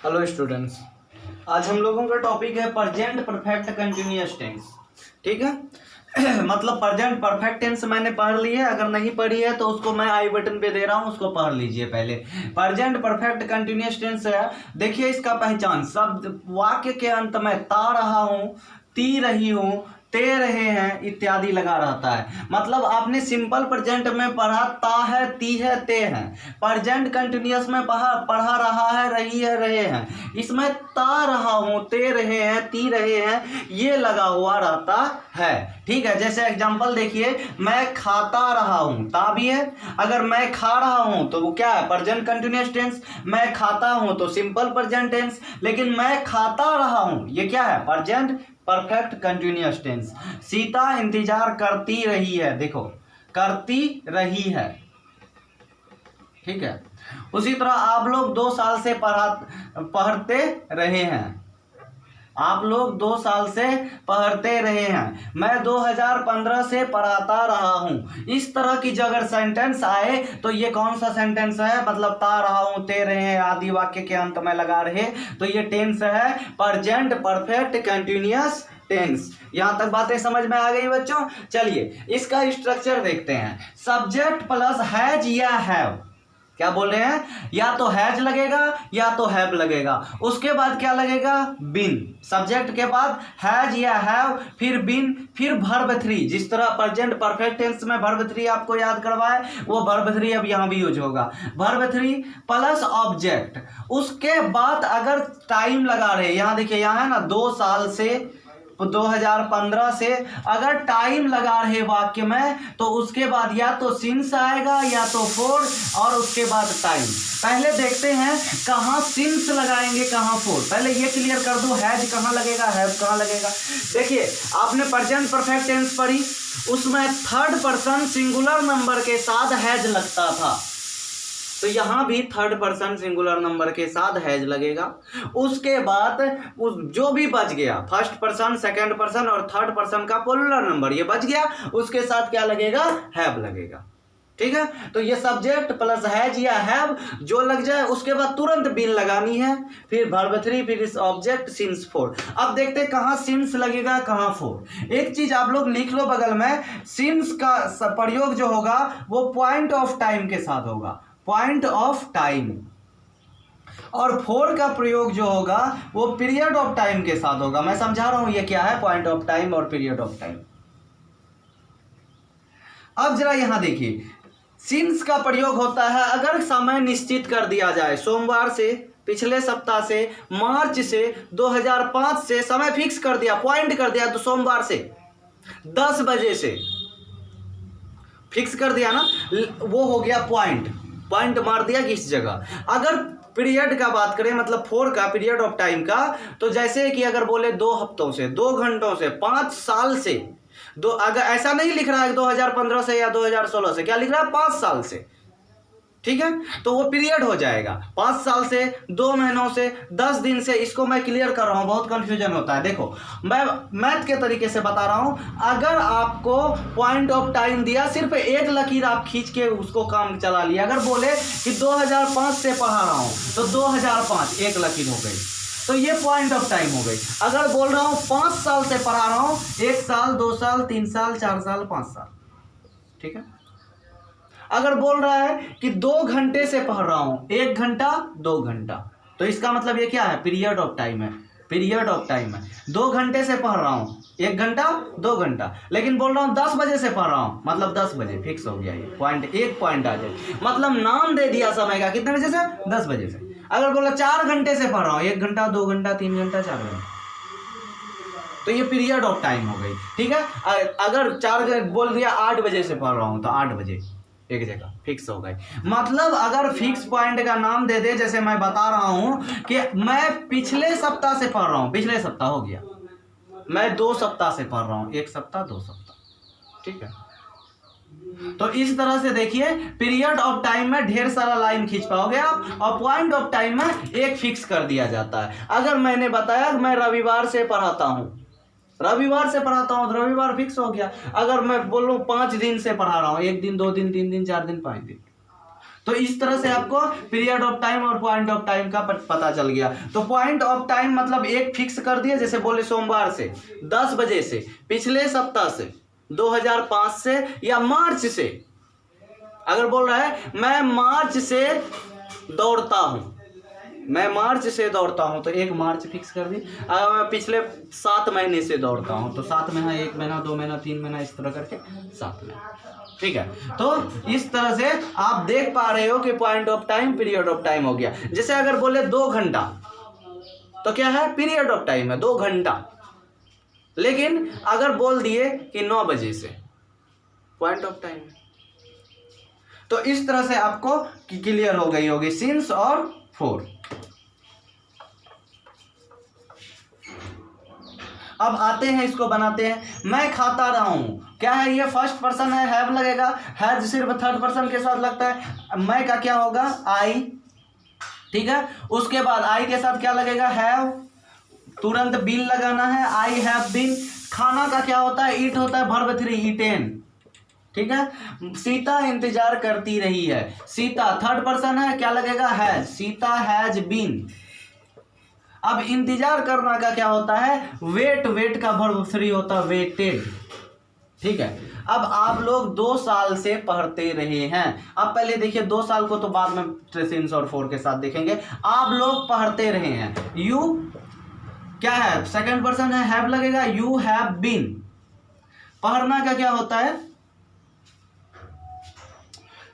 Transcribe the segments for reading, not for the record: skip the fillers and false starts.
Hello students, आज हम लोगों का टॉपिक है प्रेजेंट परफेक्ट कंटिन्यूअस टेंस। ठीक है मतलब प्रेजेंट परफेक्ट टेंस मैंने पढ़ ली है, अगर नहीं पढ़ी है तो उसको मैं आई बटन पे दे रहा हूँ, उसको पढ़ लीजिए पहले। प्रेजेंट परफेक्ट कंटिन्यूअस टेंस है, देखिए इसका पहचान। शब्द वाक्य के अंत में ता रहा हूँ, ती रही हूँ, ते रहे हैं इत्यादि लगा रहता है। मतलब आपने सिंपल प्रेजेंट में पढ़ा ता है, ती है, ते है। प्रेजेंट कंटिन्यूअस में पढ़ा रहा है, रही है, रहे हैं। इसमें ता रहा हूं, ते रहे हैं, ती रहे हैं, ये लगा हुआ रहता है। ठीक है, जैसे एग्जांपल देखिए, मैं खाता रहा हूं, ता भी है। अगर मैं खा रहा हूं तो वो क्या है? Present continuous tense. मैं खाता हूं तो सिंपल प्रेजेंट टेंस। लेकिन मैं खाता रहा हूं, ये क्या है? Present perfect continuous tense. Sita इंतजार करती रही है, देखो करती रही है। ठीक है, उसी तरह आप लोग 2 साल से पढ़ते रहे हैं। आप लोग 2 साल से पढ़ते रहे हैं। मैं 2015 से पढ़ाता रहा हूं। इस तरह की जो अगर सेंटेंस आए तो ये कौन सा सेंटेंस है? मतलब ता रहा हूं, ते रहे हैं आदि वाक्य के अंत में लगा रहे, तो ये टेंस है प्रेजेंट परफेक्ट कंटिन्यूअस टेंस। यहां तक बातें समझ में आ गई बच्चों? चलिए इसका स्ट्रक्चर देखते हैं। सब्जेक्ट प्लस हैज या हैव, क्या बोल रहे हैं? या तो हैज लगेगा या तो हैव लगेगा। उसके बाद क्या लगेगा? बिन। सब्जेक्ट के बाद हैज या हैव, फिर बिन, फिर वर्ब 3। जिस तरह प्रेजेंट परफेक्ट टेंस में वर्ब 3 आपको याद करवाए, वो वर्ब 3 अब यहां भी यूज होगा। Verb 3 plus object. उसके बाद अगर टाइम लगा रहे, यहां देखिए, यहां है ना 2 साल से 2015 से, अगर टाइम लगा रहे वाक्य में तो उसके बाद या तो सिंस आएगा या तो फोर, और उसके बाद टाइम। पहले देखते हैं कहां सिंस लगाएंगे, कहां फोर। पहले ये क्लियर कर दूं, हैज कहां लगेगा, हैव कहां लगेगा। देखिए आपने प्रेजेंट परफेक्ट टेंस पढ़ी, उसमें थर्ड पर्सन सिंगुलर नंबर के साथ हैज लगता था, तो यहां भी थर्ड पर्सन सिंगुलर नंबर के साथ हैज लगेगा। उसके बाद उस जो भी बच गया, फर्स्ट पर्सन, सेकंड पर्सन और थर्ड पर्सन का प्लूरल नंबर ये बच गया, उसके साथ क्या लगेगा? हैव लगेगा। ठीक है, तो ये सब्जेक्ट प्लस हैज या हैव जो लग जाए, उसके बाद तुरंत बिन लगानी है, फिर वर्ब 3, फिर इस ऑब्जेक्ट सिंस 4। अब देखते हैं कहां सिंस लगेगा, कहां 4। एक चीज आप लोग लिख लो बगल में, सिंस का प्रयोग जो होगा वो पॉइंट ऑफ टाइम के साथ होगा, पॉइंट ऑफ टाइम। और 4 का प्रयोग जो होगा वो पीरियड ऑफ टाइम के साथ होगा। मैं समझा रहा हूं ये क्या है, पॉइंट ऑफ टाइम और पीरियड ऑफ टाइम। अब जरा यहां देखिए, सिंस का प्रयोग होता है अगर समय निश्चित कर दिया जाए, सोमवार से, पिछले सप्ताह से, मार्च से, 2005 से समय फिक्स कर दिया, पॉइंट कर दिया, तो सोमवार से 10 बजे से फिक्स कर दिया ना, वो हो गया पॉइंट, पॉइंट मार दिया किस जगह। अगर पीरियड का बात करें, मतलब 4 का, पीरियड ऑफ टाइम का, तो जैसे कि अगर बोले 2 हफ्तों से, 2 घंटों से, 5 साल से, दो, अगर ऐसा नहीं लिख रहा है 2015 से या 2016 से, क्या लिख रहा है? 5 साल से। ठीक है, तो वो पीरियड हो जाएगा 5 साल से, 2 महीनों से, 10 दिन से। इसको मैं क्लियर कर रहा हूं, बहुत कंफ्यूजन होता है। देखो मैं मैथ के तरीके से बता रहा हूं। अगर आपको पॉइंट ऑफ टाइम दिया, सिर्फ एक लकीर आप खींच के उसको काम चला लिया। अगर बोले कि 2005 से पढ़ा रहा हूं तो 2005 एक लकीर हो गई, तो ये पॉइंट ऑफ टाइम हो गई। अगर बोल रहा हूं 5 साल से पढ़ा रहा हूं, 1 साल, 2 साल, 3 साल, 4 साल, 5 साल। ठीक है, अगर बोल रहा है कि 2 घंटे से पढ़ रहा हूं, 1 घंटा, 2 घंटा, तो इसका मतलब ये क्या है? पीरियड ऑफ टाइम है, पीरियड ऑफ टाइम है। 2 घंटे से पढ़ रहा हूं, 1 घंटा, 2 घंटा। लेकिन बोल रहा हूं 10 बजे से पढ़ रहा हूं, मतलब 10 बजे फिक्स हो गया, ये पॉइंट, एक पॉइंट आ जाए, मतलब नाम दे दिया समय का, कितने बजे से? 10 बजे से। अगर बोला 4 घंटे से पढ़ रहा हूं, 1 घंटा, 2 घंटा, 3 घंटा, 4 घंटा, तो ये पीरियड ऑफ टाइम हो गई। ठीक है, अगर 4 बोल दिया 8 बजे से पढ़ रहा हूं, तो 8 बजे एक जगह फिक्स हो गई। मतलब अगर फिक्स पॉइंट का नाम दे दे, जैसे मैं बता रहा हूं कि मैं पिछले सप्ताह से पढ़ रहा हूं, पिछले सप्ताह हो गया, मैं 2 सप्ताह से पढ़ रहा हूं, 1 सप्ताह, 2 सप्ताह। ठीक है, तो इस तरह से देखिए, पीरियड ऑफ टाइम में ढेर सारा लाइन खींच पाओगे आप, और पॉइंट ऑफ टाइम में एक फिक्स कर दिया जाता है। अगर मैंने बताया मैं रविवार से पढ़ाता हूं, रविवार से पढ़ाता हूं, तो रविवार फिक्स हो गया। अगर मैं बोलूं 5 दिन से पढ़ा रहा हूं, 1 दिन, 2 दिन, 3 दिन, 4 दिन, 5 दिन, तो इस तरह से आपको पीरियड ऑफ टाइम और पॉइंट ऑफ टाइम का पता चल गया। तो पॉइंट ऑफ टाइम मतलब एक फिक्स कर दिया, जैसे बोले सोमवार से 10 बजे से, पिछले सप्ताह से, 2005 से या मार्च से। अगर बोल रहा है मैं मार्च से दौड़ता हूं, मैं मार्च से दौड़ता हूं, तो 1 मार्च फिक्स कर दी। अगर मैं पिछले 7 महीने से दौड़ता हूं तो 7 महीना, 1 महीना, 2 महीना, 3 महीना, इस तरह करके 7 महीना। ठीक है, तो इस तरह से आप देख पा रहे हो कि point of time period of time हो गया। जैसे अगर बोले 2 घंटा तो क्या है, पीरियड ऑफ टाइम है 2 घंटा। लेकिन अगर बोल दिए कि 9 बजे से, पॉइंट ऑफ टाइम। तो इस तरह से आपको क्लियर हो गई होगी सिंस और फॉर। अब आते हैं, इसको बनाते हैं। मैं खाता रहा हूं, क्या है ये, फर्स्ट पर्सन है, हैव लगेगा। हैज सिर्फ थर्ड पर्सन के साथ लगता है। मैं का क्या होगा, आई। ठीक है, उसके बाद आई के साथ क्या लगेगा, हैव। तुरंत बीन लगाना है, आई हैव बीन। खाना का क्या होता है, ईट होता है, वर्ब 3 ईटेन। ठीक है, सीता इंतजार करती रही है, सीता थर्ड पर्सन है, क्या लगेगा, हैज। Sita has been. अब इंतजार करना का क्या होता है, वेट। वेट का वर्ब 3 होता है, वेटेड। ठीक है, अब आप लोग 2 साल से पढ़ते रहे हैं। अब पहले देखिए 2 साल को तो बाद में सिंस और फॉर के साथ देखेंगे। आप लोग पढ़ते रहे हैं, यू क्या है, सेकंड पर्सन है, हैव लगेगा, यू हैव बीन। पढ़ना का क्या होता है,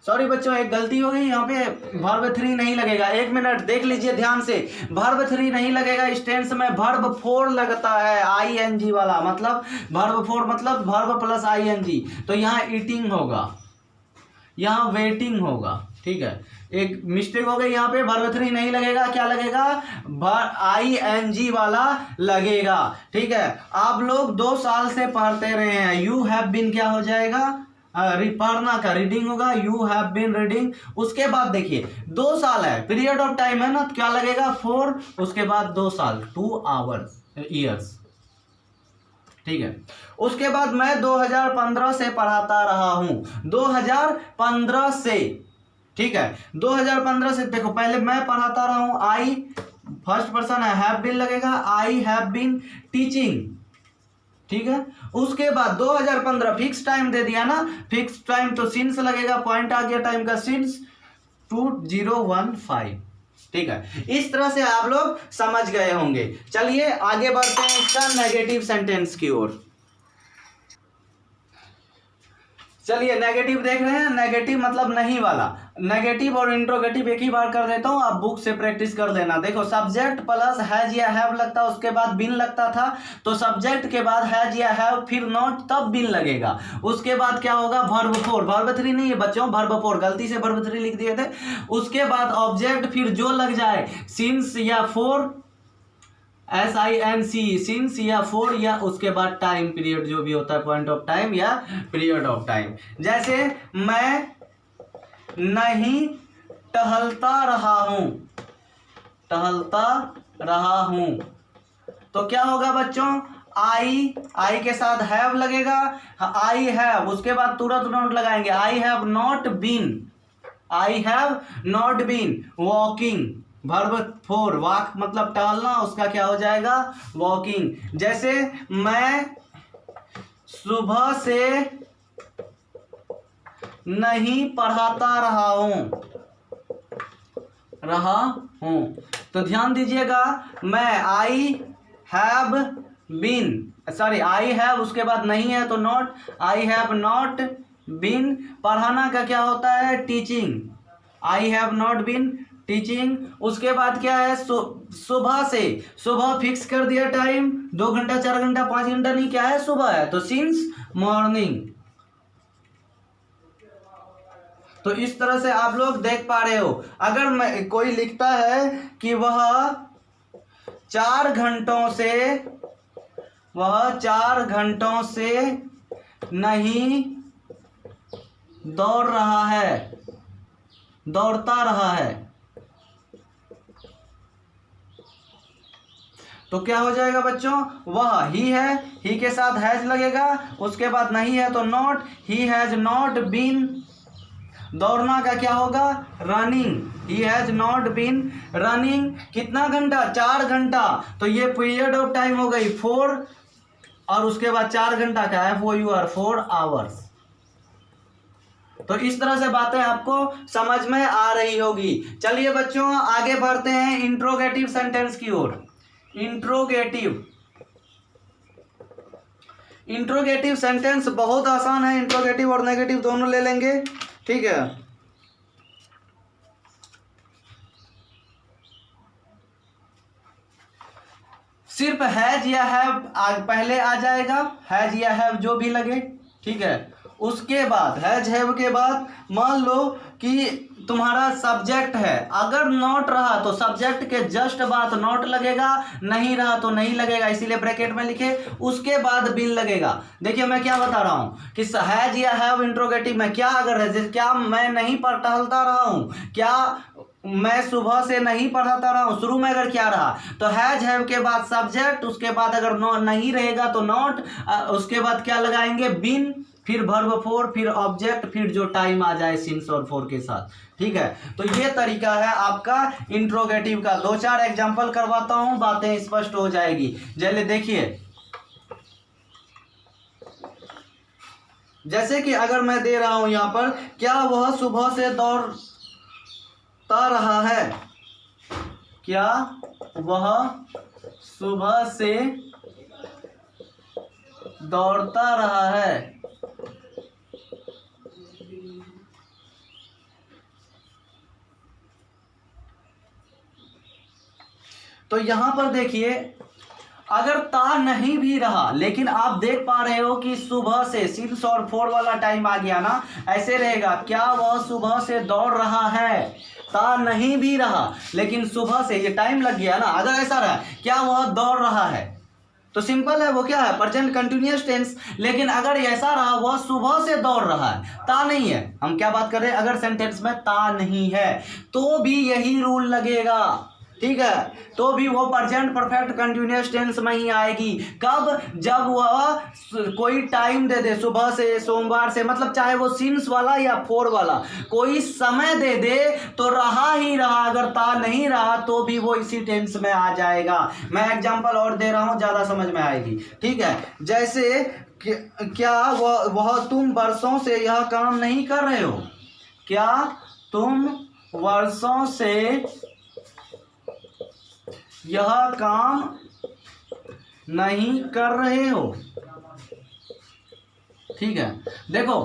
सॉरी बच्चों एक गलती हो गई, यहाँ पे वर्ब 3 नहीं लगेगा। 1 मिनट देख लीजिए ध्यान से, वर्ब 3 नहीं लगेगा। इस टेंस में वर्ब 4 लगता है, आईएनजी वाला। मतलब वर्ब 4 मतलब वर्ब प्लस आईएनजी। तो यहाँ ईटिंग होगा, यहाँ वेटिंग होगा। ठीक है, एक मिस्टेक हो गई यहाँ पे, वर्ब 3 नहीं लगेगा, क्या लगेगा, आईएनजी वाला लगेगा। ठीक है, आप लोग 2 साल से पढ़ते रहे हैं, यू हैव बीन क्या हो जाएगा, पढ़ना का रीडिंग होगा, यू हैव बीन रीडिंग। उसके बाद देखिए 2 साल है, पीरियड ऑफ टाइम है ना, तो क्या लगेगा, 4। उसके बाद 2 साल, 2 आवर्स, ईयर्स। ठीक है, उसके बाद मैं 2015 से पढ़ाता रहा हूं, 2015 से। ठीक है, 2015 से देखो, पहले मैं पढ़ाता रहा हूं, आई फर्स्ट पर्सन है, हैव बीन लगेगा, आई हैव बीन टीचिंग। ठीक है, उसके बाद 2015 फिक्स टाइम दे दिया ना, फिक्स टाइम तो सिंस लगेगा, पॉइंट आ गया टाइम का, सिंस 2015। ठीक है, इस तरह से आप लोग समझ गए होंगे। चलिए आगे बढ़ते हैं इसका नेगेटिव सेंटेंस की ओर। चलिए नेगेटिव देख रहे हैं, नेगेटिव मतलब नहीं वाला। नेगेटिव और इंट्रोगेटिव एक ही बार कर देता हूं, आप बुक से प्रैक्टिस कर लेना। देखो सब्जेक्ट प्लस हैज या हैव लगता, उसके बाद बिन लगता था, तो सब्जेक्ट के बाद हैज या हैव, फिर नॉट, तब बिन लगेगा। उसके बाद क्या होगा, वर्ब 4, वर्ब 3 नहीं है बच्चों, वर्ब 4, गलती से वर्ब 3 लिख दिए थे। उसके बाद ऑब्जेक्ट, फिर जो लग जाए, सिंस या फोर, SINC, सिंस या फोर, या उसके बाद टाइम पीरियड जो भी होता है, पॉइंट ऑफ टाइम या पीरियड ऑफ टाइम। जैसे मैं नहीं टहलता रहा हूं, टहलता रहा हूं, तो क्या होगा बच्चों, आई के साथ हैव लगेगा, आई हैव, उसके बाद तुरंत नोट लगाएंगे, I have not been, I have not been walking. Verb 4, walk मतलब टहलना, उसका क्या हो जाएगा, वॉकिंग। जैसे मैं सुबह से नहीं पढ़ाता रहा हूं, तो ध्यान दीजिएगा, मैं I have been, sorry I have, उसके बाद नहीं है तो not, I have not been. पढ़ाना का क्या होता है, teaching, I have not been teaching. उसके बाद क्या है, सुबह से, सुबह फिक्स कर दिया टाइम, 2 घंटा 4 घंटा 5 घंटा नहीं, क्या है, सुबह है, तो सिंस मॉर्निंग। तो इस तरह से आप लोग देख पा रहे हो। अगर मैं कोई लिखता है कि वह 4 घंटों से नहीं दौड़ रहा है, दौड़ता रहा है, तो क्या हो जाएगा बच्चों, वह ही है, ही के साथ हैज लगेगा, उसके बाद नहीं है तो not, he has not been दौड़ना का क्या होगा, running, he has not been running, कितना घंटा, 4 घंटा, तो ये पीरियड ऑफ टाइम हो गई 4, और उसके बाद 4 घंटा का FOUR 4 आवर्स। तो इस तरह से बातें आपको समझ में आ रही होगी। चलिए बच्चों आगे बढ़ते हैं इंट्रोगेटिव सेंटेंस की ओर। इंट्रोगेटिव सेंटेंस बहुत आसान है, इंट्रोगेटिव और नेगेटिव दोनों ले लेंगे, ठीक है। सिर्फ हैज या हैव पहले आ जाएगा, हैज या हैव जो भी लगे, ठीक है। उसके बाद हैज हैव के बाद मान लो कि तुम्हारा सब्जेक्ट है, अगर नॉट रहा तो सब्जेक्ट के जस्ट बाद नॉट लगेगा, नहीं रहा तो नहीं लगेगा, इसीलिए ब्रैकेट में लिखे। उसके बाद बिन लगेगा। देखिए मैं क्या बता रहा हूं कि हैज या हैव इंट्रोगेटिव में क्या अगर है, क्या मैं नहीं पर टहलता रहा हूं, क्या मैं सुबह से नहीं पढ़ाता रहा हूं, शुरू में अगर क्या रहा तो हैज हैव के बाद सब्जेक्ट, उसके बाद अगर नहीं रहेगा तो नॉट, उसके बाद क्या लगाएंगे, बिन, फिर वर्ब 4, फिर ऑब्जेक्ट, फिर जो टाइम आ जाए सिंस और फॉर के साथ, ठीक है। तो ये तरीका है आपका इंट्रोगेटिव का। 2-4 एग्जांपल करवाता हूं, बातें स्पष्ट हो जाएगी। चलिए देखिए, जैसे कि अगर मैं दे रहा हूं यहां पर, क्या वह सुबह से दौड़ता रहा है, क्या वह सुबह से दौड़ता रहा है। तो यहां पर देखिए, अगर ता नहीं भी रहा, लेकिन आप देख पा रहे हो कि सुबह से सिंस और फॉर वाला टाइम आ गया ना, ऐसे रहेगा, क्या वह सुबह से दौड़ रहा है, ता नहीं भी रहा लेकिन सुबह से, ये टाइम लग गया ना। अगर ऐसा रहा, क्या वह दौड़ रहा है, तो सिंपल है, वो क्या है, प्रेजेंट कंटिन्यूअस टेंस। लेकिन अगर ऐसा रहा, वह सुबह से दौड़ रहा है, ता नहीं है, हम क्या बात कर रहे हैं, अगर सेंटेंस में ता नहीं है तो भी यही रूल लगेगा, ठीक है। तो भी वो प्रेजेंट परफेक्ट कंटिन्यूअस टेंस में ही आएगी। कब, जब वह कोई टाइम दे दे, सुबह से, सोमवार से, मतलब चाहे वो सिंस वाला या फोर वाला कोई समय दे दे तो रहा ही रहा, अगर ता नहीं रहा तो भी वो इसी टेंस में आ जाएगा। मैं एग्जांपल और दे रहा हूं, ज्यादा समझ में आएगी, ठीक है। जैसे क्या वह तुम वर्षों से यह काम नहीं कर रहे हो, क्या तुम वर्षों से यह काम नहीं कर रहे हो, ठीक है। देखो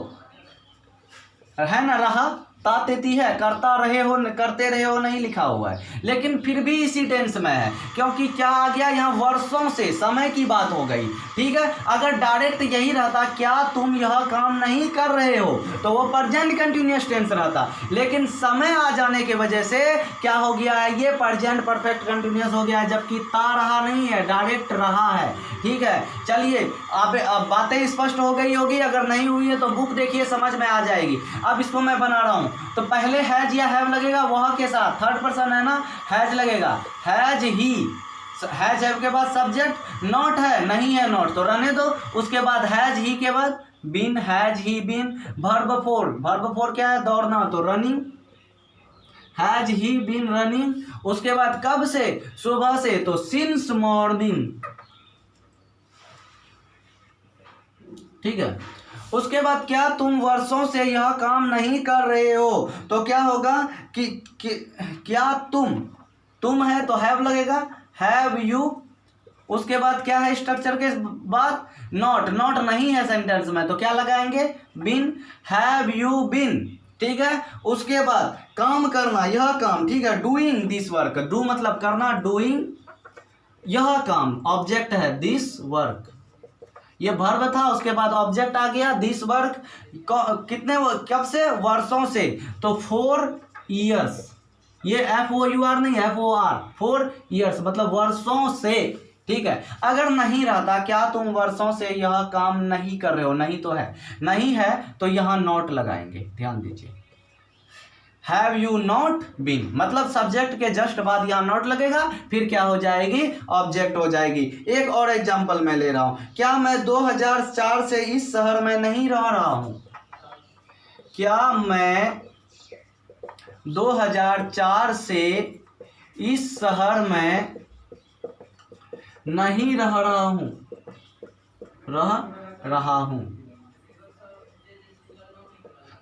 है ना, रहा ता देती है, करता रहे हो, करते रहे हो नहीं लिखा हुआ है, लेकिन फिर भी इसी टेंस में है, क्योंकि क्या आ गया यहाँ, वर्षों से, समय की बात हो गई, ठीक है। अगर डायरेक्ट यही रहता, क्या तुम यह काम नहीं कर रहे हो, तो वो प्रेजेंट कंटिन्यूअस टेंस रहता, लेकिन समय आ जाने की वजह से क्या हो गया है, ये प्रेजेंट परफेक्ट कंटिन्यूअस हो गया है, जबकि ता रहा नहीं है, डायरेक्ट रहा है, ठीक है। चलिए अब बातें स्पष्ट हो गई होगी, अगर नहीं हुई है तो बुक देखिए, समझ में आ जाएगी। अब इसको मैं बना रहा हूं, तो पहले हैज या हैव लगेगा, वह के साथ थर्ड पर्सन है ना, हैज लगेगा, हैज ही, हैज हैव के बाद सब्जेक्ट, नॉट है, नहीं है नॉट तो रहने दो, उसके बाद हैज ही के बाद been, has he been, verb 4, verb 4 क्या है, दौड़ना, तो running, has he been running. उसके बाद कब से, सुबह से, तो सिंस मॉर्निंग, ठीक है। उसके बाद क्या तुम वर्षों से यह काम नहीं कर रहे हो, तो क्या होगा कि क्या तुम है तो हैव लगेगा, हैव यू। उसके बाद क्या है, स्ट्रक्चर के बाद नॉट, नॉट नहीं है सेंटेंस में तो क्या लगाएंगे, बिन, हैव यू बिन, ठीक है। उसके बाद काम करना, यह काम, ठीक है, डूइंग दिस वर्क, डू मतलब करना, डूइंग यह काम, ऑब्जेक्ट है दिस वर्क, ये वर्ब था, उसके बाद ऑब्जेक्ट आ गया दिस वर्क, कितने, कब से, वर्षों से, तो 4 इयर्स, ये FOUR नहीं, FOR 4 इयर्स मतलब वर्षों से, ठीक है। अगर नहीं रहता, क्या तुम वर्षों से यह काम नहीं कर रहे हो, नहीं तो है, नहीं है तो यहां नॉट लगाएंगे, ध्यान दीजिए। हैव यू नॉट बीन मतलब सब्जेक्ट के जस्ट बाद यहां नॉट लगेगा, फिर क्या हो जाएगी, ऑब्जेक्ट हो जाएगी। एक और एग्जांपल मैं ले रहा हूं, क्या मैं 2004 से इस शहर में नहीं रह रहा हूं, क्या मैं 2004 से इस शहर में नहीं रह रहा हूँ।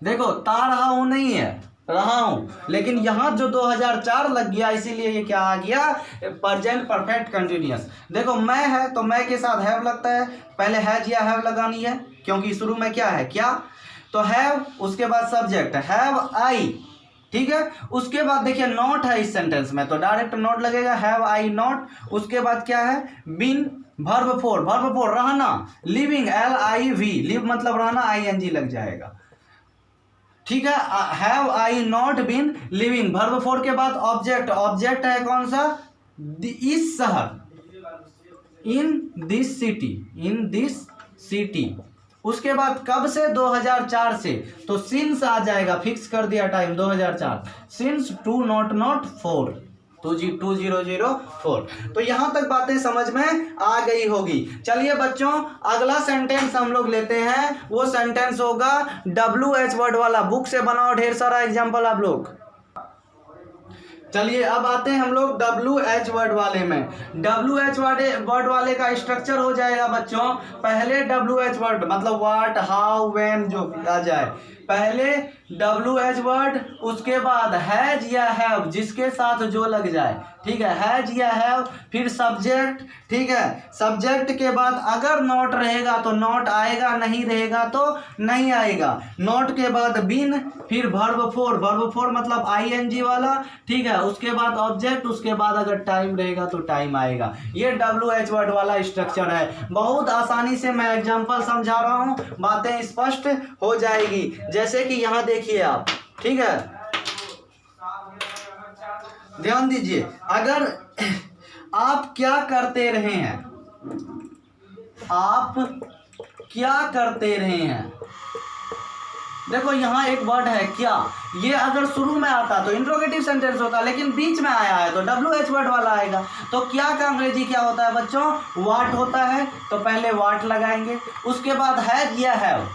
देखो रहा हूँ नहीं है, रहा हूँ, लेकिन यहाँ जो 2004 लग गया इसीलिए ये क्या आ गया, प्रेजेंट परफेक्ट कंटिन्यूअस। देखो मैं है तो मैं के साथ हैव लगता है, पहले हैज या हैव लगानी है क्योंकि शुरू में क्या है, क्या, तो हैव, उसके बाद सब्जेक्ट हैव आई, ठीक है। उसके बाद देखिए नॉट है इस सेंटेंस में तो डायरेक्ट नॉट लगेगा, हैव आई नॉट। उसके बाद क्या है, बीन, वर्ब फोर रहना, लिविंग LIV, लिव मतलब रहना, ING लग जाएगा, ठीक है। Have I not been living, verb four के बाद ऑब्जेक्ट है कौन सा, इस शहर, इन दिस सिटी। उसके बाद कब से, 2004 से, तो सिंस आ जाएगा, फिक्स कर दिया टाइम 2004, सिंस 2004। तो यहां तक बातें समझ में आ गई होगी। चलिए बच्चों अगला सेंटेंस हम लोग लेते हैं, वो सेंटेंस होगा WH वर्ड वाला। बुक से बनाओ ढेर सारा एग्जाम्पल आप लोग। चलिए अब आते हैं हम लोग WH वर्ड वाले में। WH वर्ड वाले का स्ट्रक्चर हो जाएगा बच्चों, पहले WH वर्ड मतलब व्हाट, हाउ, व्हेन जो आ जाए, पहले WH वर्ड, उसके बाद हैज या हैव जिसके साथ जो लग जाए, ठीक है, हैज या हैव, फिर सब्जेक्ट, ठीक है। सब्जेक्ट के बाद अगर नॉट रहेगा तो नॉट आएगा, नहीं रहेगा तो नहीं आएगा। नॉट के बाद बीन, फिर वर्ब फोर मतलब ING वाला, ठीक है। उसके बाद ऑब्जेक्ट, उसके बाद अगर टाइम रहेगा तो टाइम आएगा। ये WH वर्ड वाला स्ट्रक्चर है। बहुत आसानी से मैं एग्जांपल समझा रहा हूँ, बातें स्पष्ट हो जाएगी। जैसे कि यहाँ देखिए आप, ठीक है, ध्यान दीजिए, अगर आप क्या करते रहे हैं, आप क्या करते रहे हैं, देखो यहाँ एक वर्ड है क्या, ये अगर शुरू में आता तो इंट्रोगेटिव सेंटेंस होता, लेकिन बीच में आया है तो WH वर्ड वाला आएगा। तो क्या का अंग्रेजी क्या होता है बच्चों, व्हाट होता है, तो पहले व्हाट लगाएंगे, उसके बाद हैज या हैव,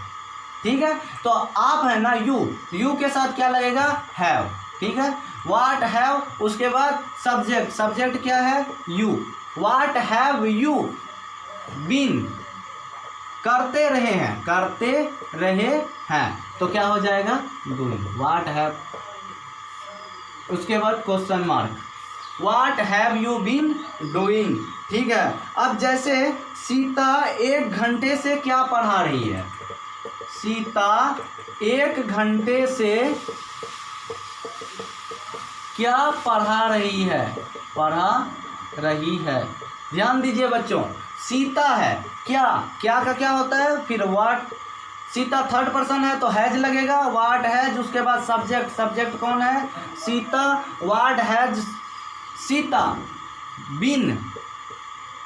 ठीक है। तो आप है ना, यू के साथ क्या लगेगा, हैव, ठीक है। व्हाट हैव, उसके बाद सब्जेक्ट क्या है, you, what have you been, करते रहे हैं, तो क्या हो जाएगा, डूइंग, व्हाट हैव, उसके बाद question mark, what have you been doing, ठीक है। अब जैसे सीता 1 घंटे से क्या पढ़ा रही है, सीता 1 घंटे से क्या पढ़ा रही है, ध्यान दीजिए बच्चों, सीता है, क्या का क्या होता है, फिर व्हाट, सीता थर्ड पर्सन है तो हैज लगेगा, व्हाट हैज, उसके बाद सब्जेक्ट कौन है, Sita, what has Sita been,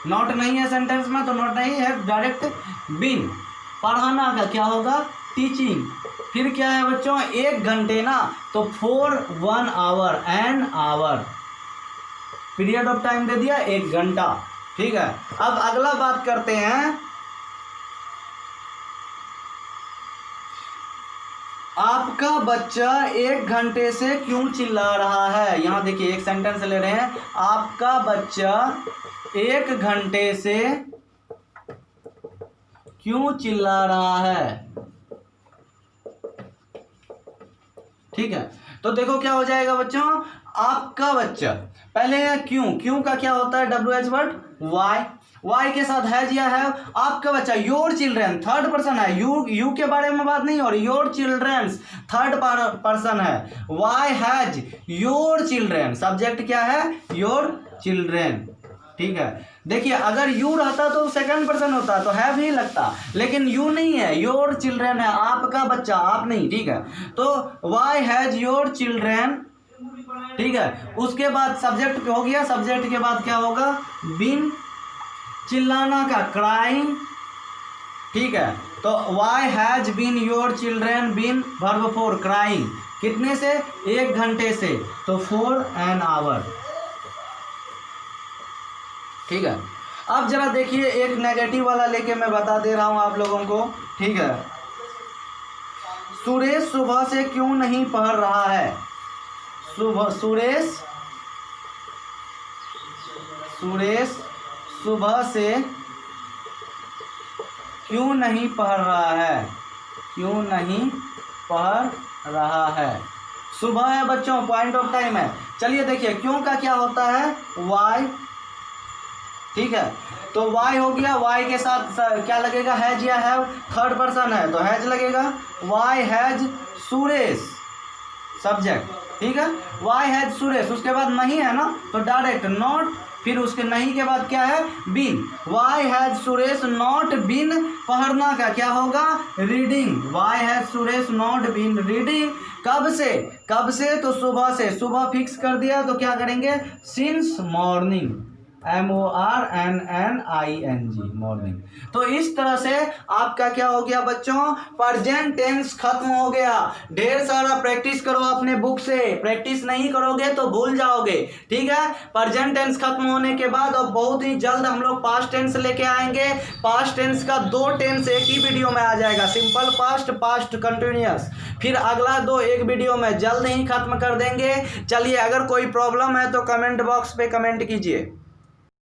not नहीं है सेंटेंस में तो नॉट नहीं है, डायरेक्ट बीन। पढ़ाना का क्या होगा, टीचिंग। फिर क्या है बच्चों, 1 घंटे ना, तो 1 hour, an hour, period of time दे दिया 1 घंटा, ठीक है। अब अगला बात करते हैं, आपका बच्चा 1 घंटे से क्यों चिल्ला रहा है। यहां देखिए एक सेंटेंस ले रहे हैं, आपका बच्चा 1 घंटे से क्यों चिल्ला रहा है, ठीक है। तो देखो क्या हो जाएगा बच्चों, आपका बच्चा, पहले है क्यों का क्या होता है, WH वर्ड, वाई के साथ हैज या हैव, आपका बच्चा, योर चिल्ड्रन, थर्ड पर्सन है, यू के बारे में बात नहीं हो रही, योर चिल्ड्रंस थर्ड पर्सन है, why has your children, subject क्या है, योर चिल्ड्रन, ठीक है। देखिए अगर यू रहता तो सेकंड पर्सन होता तो हैव ही लगता, लेकिन यू नहीं है, योर चिल्ड्रन है, आपका बच्चा, आप नहीं, ठीक है। तो वाई हैज योर चिल्ड्रन, ठीक है। उसके बाद सब्जेक्ट हो गया, सब्जेक्ट के बाद क्या होगा, बीन, चिल्लाना का क्राइंग, ठीक है। तो why has been your children been, verb four crying, कितने से, 1 घंटे से, तो 4 एन आवर, ठीक है। अब जरा देखिए एक नेगेटिव वाला लेके मैं बता दे रहा हूं आप लोगों को, ठीक है। सुरेश सुबह से क्यों नहीं पढ़ रहा है, सुरेश सुबह से क्यों नहीं पढ़ रहा है, क्यों नहीं पढ़ रहा है। सुबह है बच्चों, पॉइंट ऑफ टाइम है। चलिए देखिए क्यों का क्या होता है, वाई, ठीक है। तो वाई हो गया, वाई के साथ क्या लगेगा, हैज या हैव, थर्ड पर्सन है तो हैज लगेगा। वाई हैज सुरेश सब्जेक्ट, ठीक है। वाई हैज सुरेश, उसके बाद नहीं है ना तो डायरेक्ट नॉट, फिर उसके नहीं के बाद क्या है, been. Why has Suresh not been, पढ़ना का क्या होगा, reading. Why has Suresh not been reading. कब से तो सुबह से, सुबह फिक्स कर दिया तो क्या करेंगे, सिंस मॉर्निंग, MORNNING मॉर्निंग। तो इस तरह से आपका क्या हो गया बच्चों, प्रेजेंट टेंस खत्म हो गया। ढेर सारा प्रैक्टिस करो अपने बुक से, प्रैक्टिस नहीं करोगे तो भूल जाओगे, ठीक है। प्रेजेंट टेंस खत्म होने के बाद अब बहुत ही जल्द हम लोग पास्ट टेंस लेके आएंगे। पास्ट टेंस का 2 टेंस एक ही वीडियो में आ जाएगा, सिंपल पास्ट, पास्ट कंटिन्यूअस। फिर अगला 2 एक वीडियो में जल्द ही खत्म कर देंगे। चलिए अगर कोई प्रॉब्लम है तो कमेंट बॉक्स पे कमेंट कीजिए।